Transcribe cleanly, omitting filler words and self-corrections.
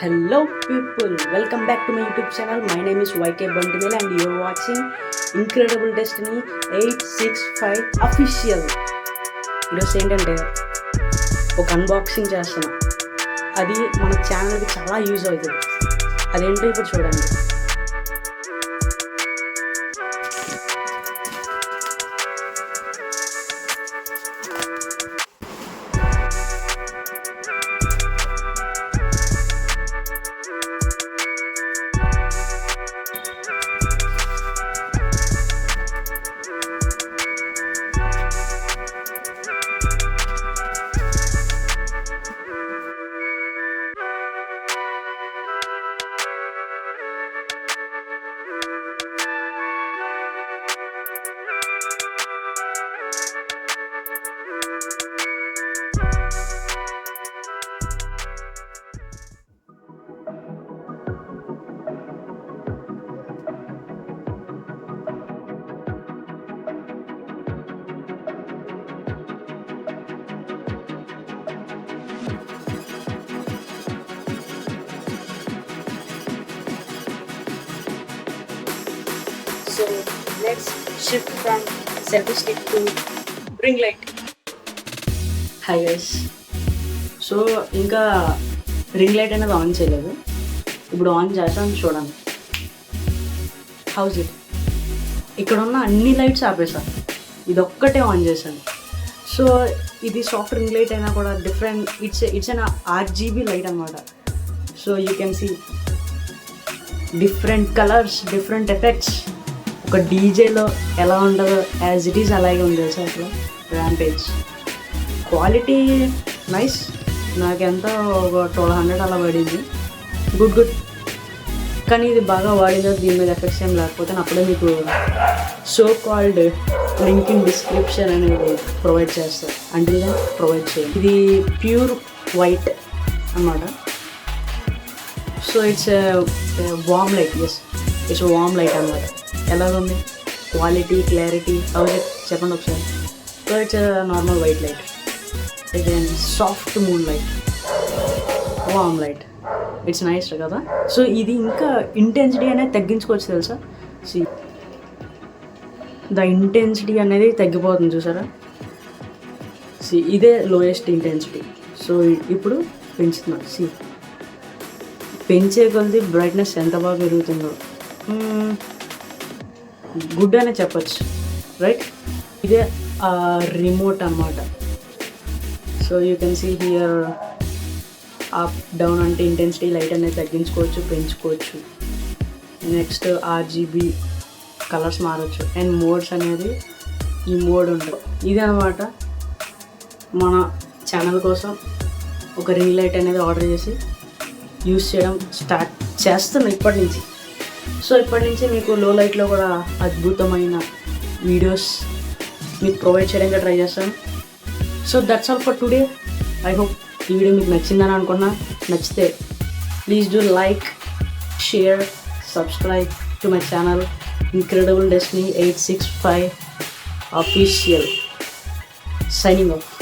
Hello people, welcome back to my YouTube channel. My name is YK Bantimel and you are watching Incredible Destiny 865 Official. ఈరోజు ఏంటంటే ఒక unboxing చేస్తున్నా. అది మన ఛానల్కి చాలా యూజ్ అవుతుంది. అదేంటో ఇప్పుడు చూడండి. So let's shift from selfie stick to ring light. Hi guys. So ఇంకా రింగ్ లైట్ అనేది ఆన్ చేయలేదు. ఇప్పుడు ఆన్ చేస్తాను చూడండి. House it. ఇక్కడ ఉన్న అన్ని లైట్స్ ఆపేసాను. ఇది ఒక్కటే ఆన్ చేశాను. సో ఇది సాఫ్ట్ రింగ్ లైట్ అయినా కూడా different it's an RGB light అనమాట. So you can see different colours, different effects. ఒక డీజేలో ఎలా ఉంటుందో యాజ్ ఇట్ ఈస్ అలాగే ఉంది సార్. అసలు ర్యాంపేజ్ క్వాలిటీ నైస్. నాకెంత ఒక 1200 అలా పడింది. గుడ్. కానీ ఇది బాగా వాడిన దీని మీద ఎఫెక్ట్స్ ఏం లేకపోతే అప్పుడే మీకు so called link in description అనేది ప్రొవైడ్ చేస్తారు. అంటే ప్రొవైడ్ చేయండి. ఇది ప్యూర్ వైట్ అన్నమాట. So it's warm light. It's warm light అన్నమాట. ఎలాగుంది క్వాలిటీ, క్లారిటీ అవి చెప్పండి ఒకసారి. So it's normal white light. ఇది soft moonlight, warm light. It's nice కదా. సో ఇది ఇంకా ఇంటెన్సిటీ అనేది తగ్గించుకోవచ్చు తెలుసా. సి ద ఇంటెన్సిటీ అనేది తగ్గిపోతుంది చూసారా. సి ఇదే లోయెస్ట్ ఇంటెన్సిటీ. సో ఇప్పుడు పెంచుతున్నాను. సి పెంచే కొద్ది బ్రైట్నెస్ ఎంత బాగా పెరుగుతుందో. గుడ్ అనే చెప్పచ్చు, రైట్. ఇదే రిమోట్ అన్నమాట. So you can see here up down అంటే ఇంటెన్సిటీ లైట్ అనేది తగ్గించుకోవచ్చు, పెంచుకోవచ్చు. నెక్స్ట్ RGB కలర్స్ మారచ్చు. అండ్ మోడ్స్ అనేది ఈ మోడ్ ఉంటుంది. ఇది అనమాట మన ఛానల్ కోసం ఒక రింగ్ లైట్ అనేది ఆర్డర్ చేసి యూస్ చేయడం స్టార్ట్ చేస్తున్నాం ఇప్పటి నుంచి. సో ఇప్పటి నుంచి మీకు లో లైట్లో కూడా అద్భుతమైన వీడియోస్ మీకు ప్రొవైడ్ చేయడానికి ట్రై చేస్తాను. So that's all for today. I hope ఈ వీడియో మీకు నచ్చిందని అనుకున్నా. నచ్చితే please do like, share, subscribe to my channel Incredible Destiny 865 Official. Signing off.